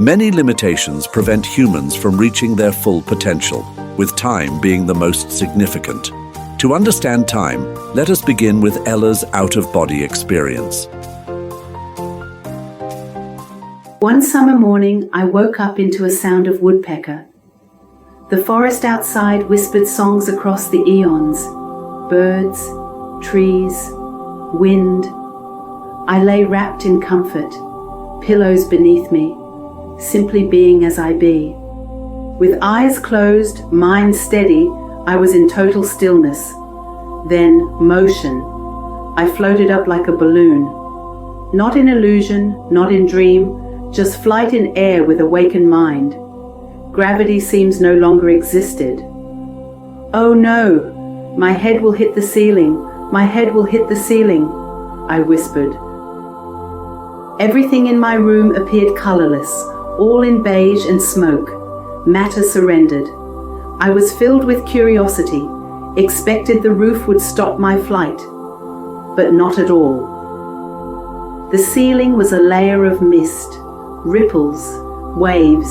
Many limitations prevent humans from reaching their full potential, with time being the most significant. To understand time, let us begin with Ella's out-of-body experience. One summer morning, I woke up into a sound of woodpecker. The forest outside whispered songs across the eons. Birds, trees, wind. I lay wrapped in comfort, pillows beneath me, simply being as I be. With eyes closed, mind steady, I was in total stillness. Then motion. I floated up like a balloon. Not in illusion, not in dream, just flight in air with awakened mind. Gravity seems no longer existed. Oh no, my head will hit the ceiling, my head will hit the ceiling, I whispered. Everything in my room appeared colorless, all in beige and smoke. Matter surrendered. I was filled with curiosity, expected the roof would stop my flight, but not at all. The ceiling was a layer of mist, ripples, waves,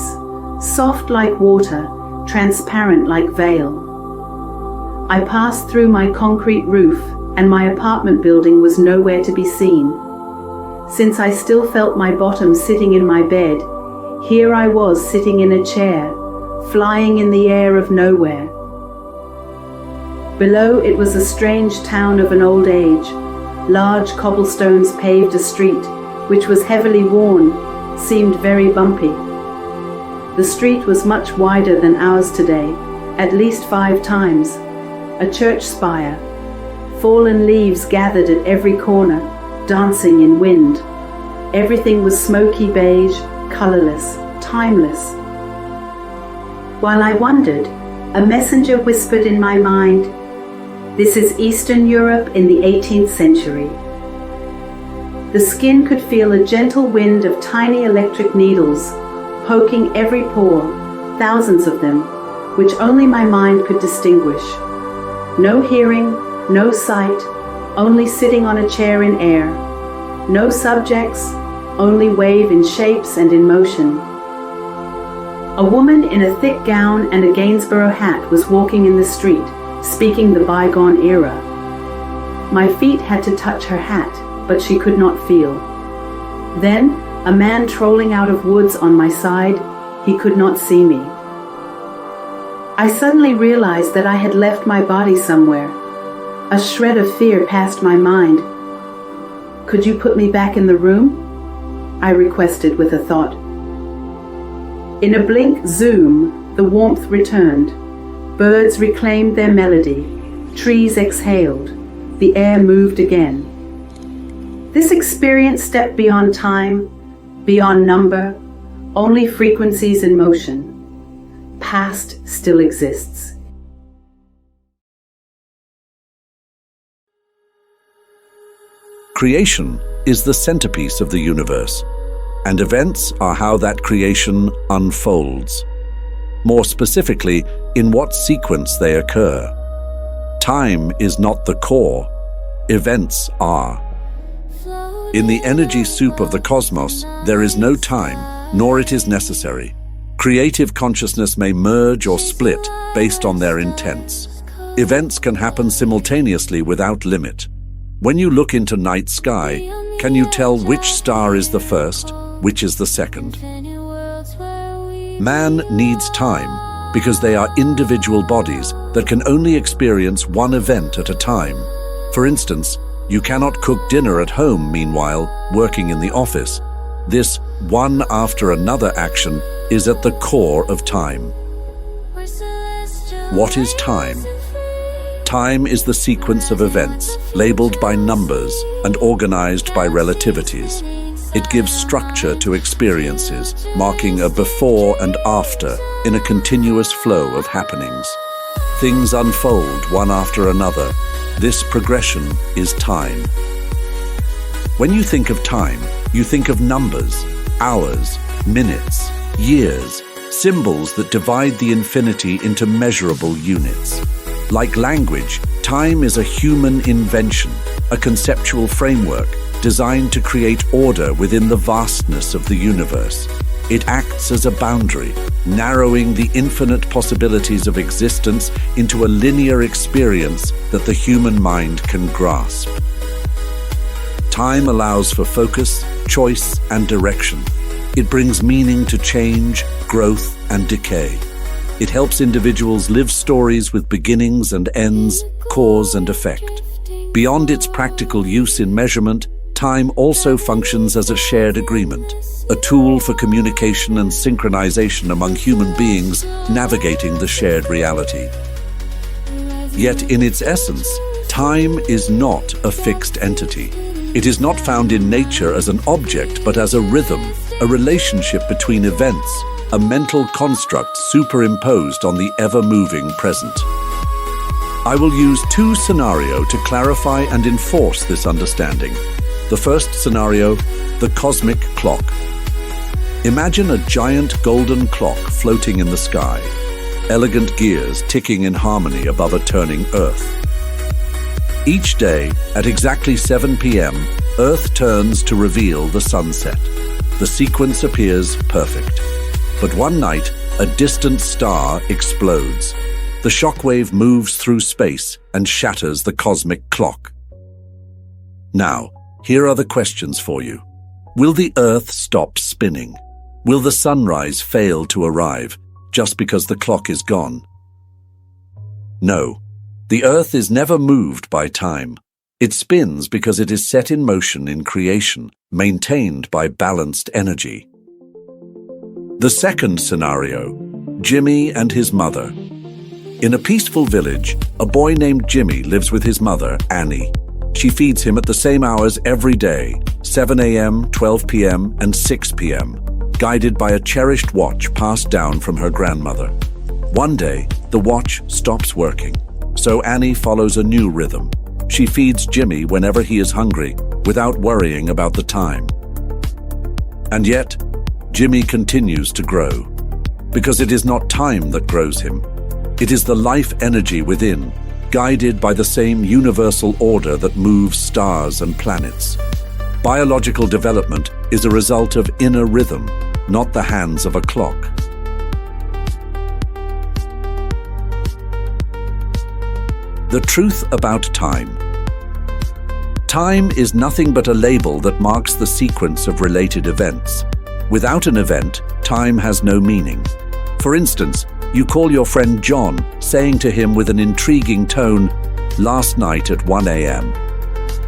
soft like water, transparent like veil. I passed through my concrete roof, and my apartment building was nowhere to be seen. Since I still felt my bottom sitting in my bed, here I was sitting in a chair, flying in the air of nowhere. Below it was a strange town of an old age. Large cobblestones paved a street, which was heavily worn, seemed very bumpy. The street was much wider than ours today, at least 5 times. A church spire. Fallen leaves gathered at every corner, dancing in wind. Everything was smoky beige, colorless, timeless. While I wondered, a messenger whispered in my mind, "This is Eastern Europe in the 18th century." The skin could feel a gentle wind of tiny electric needles, poking every pore, thousands of them, which only my mind could distinguish. No hearing, no sight, only sitting on a chair in air. No subjects, only wave in shapes and in motion. A woman in a thick gown and a Gainsborough hat was walking in the street, speaking the bygone era. My feet had to touch her hat, but she could not feel. Then, a man trolling out of woods on my side, he could not see me. I suddenly realized that I had left my body somewhere. A shred of fear passed my mind. "Could you put me back in the room?" I requested with a thought. In a blink zoom, the warmth returned. Birds reclaimed their melody. Trees exhaled. The air moved again. This experience stepped beyond time, beyond number, only frequencies in motion. Past still exists. Creation is the centerpiece of the universe, and events are how that creation unfolds. More specifically, in what sequence they occur. Time is not the core, events are. In the energy soup of the cosmos, there is no time, nor it is necessary. Creative consciousness may merge or split based on their intents. Events can happen simultaneously without limit. When you look into night sky, can you tell which star is the first, which is the second? Man needs time because they are individual bodies that can only experience one event at a time. For instance, you cannot cook dinner at home, meanwhile, working in the office. This one after another action is at the core of time. What is time? Time is the sequence of events, labeled by numbers and organized by relativities. It gives structure to experiences, marking a before and after in a continuous flow of happenings. Things unfold one after another. This progression is time. When you think of time, you think of numbers, hours, minutes, years, symbols that divide the infinity into measurable units. Like language, time is a human invention, a conceptual framework designed to create order within the vastness of the universe. It acts as a boundary, narrowing the infinite possibilities of existence into a linear experience that the human mind can grasp. Time allows for focus, choice, and direction. It brings meaning to change, growth, and decay. It helps individuals live stories with beginnings and ends, cause and effect. Beyond its practical use in measurement, time also functions as a shared agreement, a tool for communication and synchronization among human beings navigating the shared reality. Yet in its essence, time is not a fixed entity. It is not found in nature as an object, but as a rhythm, a relationship between events, a mental construct superimposed on the ever-moving present. I will use two scenarios to clarify and enforce this understanding. The first scenario, the cosmic clock. Imagine a giant golden clock floating in the sky, elegant gears ticking in harmony above a turning Earth. Each day, at exactly 7 p.m., Earth turns to reveal the sunset. The sequence appears perfect. But one night, a distant star explodes. The shockwave moves through space and shatters the cosmic clock. Now, here are the questions for you. Will the Earth stop spinning? Will the sunrise fail to arrive just because the clock is gone? No. The Earth is never moved by time. It spins because it is set in motion in creation, maintained by balanced energy. The second scenario, Jimmy and his mother. In a peaceful village, a boy named Jimmy lives with his mother, Annie. She feeds him at the same hours every day, 7 a.m., 12 p.m., and 6 p.m., guided by a cherished watch passed down from her grandmother. One day, the watch stops working. So Annie follows a new rhythm. She feeds Jimmy whenever he is hungry, without worrying about the time. And yet, Jimmy continues to grow. Because it is not time that grows him. It is the life energy within, guided by the same universal order that moves stars and planets. Biological development is a result of inner rhythm, not the hands of a clock. The truth about time. Time is nothing but a label that marks the sequence of related events. Without an event, time has no meaning. For instance, you call your friend John, saying to him with an intriguing tone, "Last night at 1 a.m."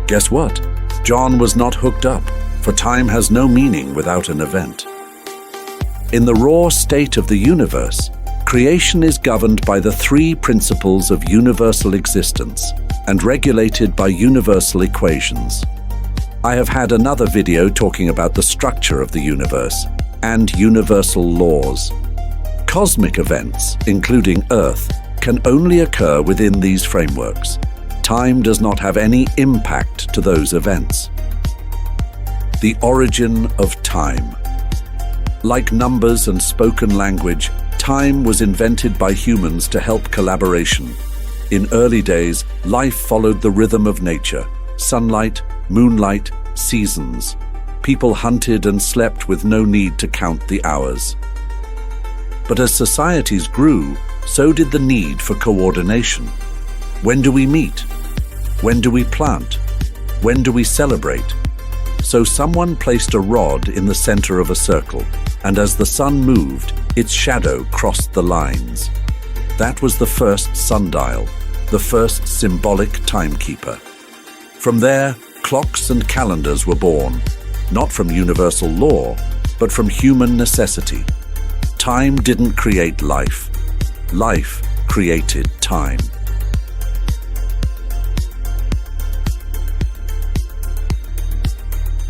Guess what? John was not hooked up, for time has no meaning without an event. In the raw state of the universe, creation is governed by the three principles of universal existence and regulated by universal equations. I have had another video talking about the structure of the universe and universal laws. Cosmic events, including Earth, can only occur within these frameworks. Time does not have any impact to those events. The origin of time. Like numbers and spoken language, time was invented by humans to help collaboration. In early days, life followed the rhythm of nature: sunlight, moonlight, seasons. People hunted and slept with no need to count the hours. But as societies grew, so did the need for coordination. When do we meet? When do we plant? When do we celebrate? So someone placed a rod in the center of a circle, and as the sun moved, its shadow crossed the lines. That was the first sundial, the first symbolic timekeeper. From there, clocks and calendars were born, not from universal law, but from human necessity. Time didn't create life. Life created time.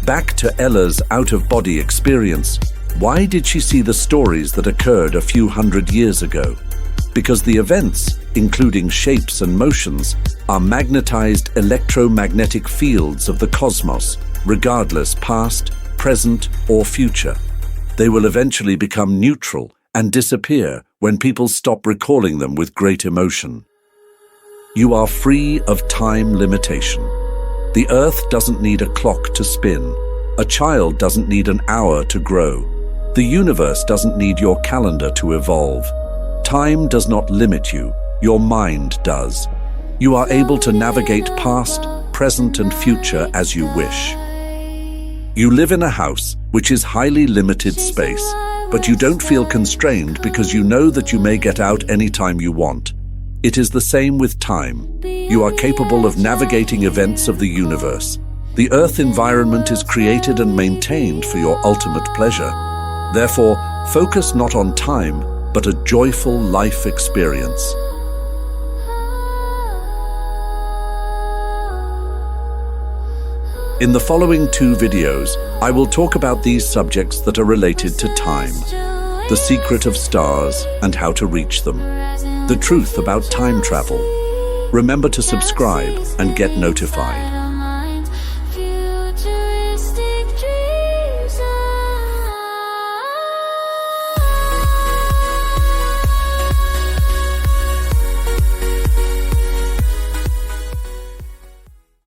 Back to Ella's out-of-body experience, why did she see the stories that occurred a few hundred years ago? Because the events, including shapes and motions, are magnetized electromagnetic fields of the cosmos, regardless past, present, or future. They will eventually become neutral and disappear when people stop recalling them with great emotion. You are free of time limitation. The Earth doesn't need a clock to spin. A child doesn't need an hour to grow. The universe doesn't need your calendar to evolve. Time does not limit you, your mind does. You are able to navigate past, present, and future as you wish. You live in a house which is highly limited space, but you don't feel constrained because you know that you may get out anytime you want. It is the same with time. You are capable of navigating events of the universe. The Earth environment is created and maintained for your ultimate pleasure. Therefore, focus not on time, but a joyful life experience. In the following 2 videos, I will talk about these subjects that are related to time, the secret of stars and how to reach them, the truth about time travel. Remember to subscribe and get notified.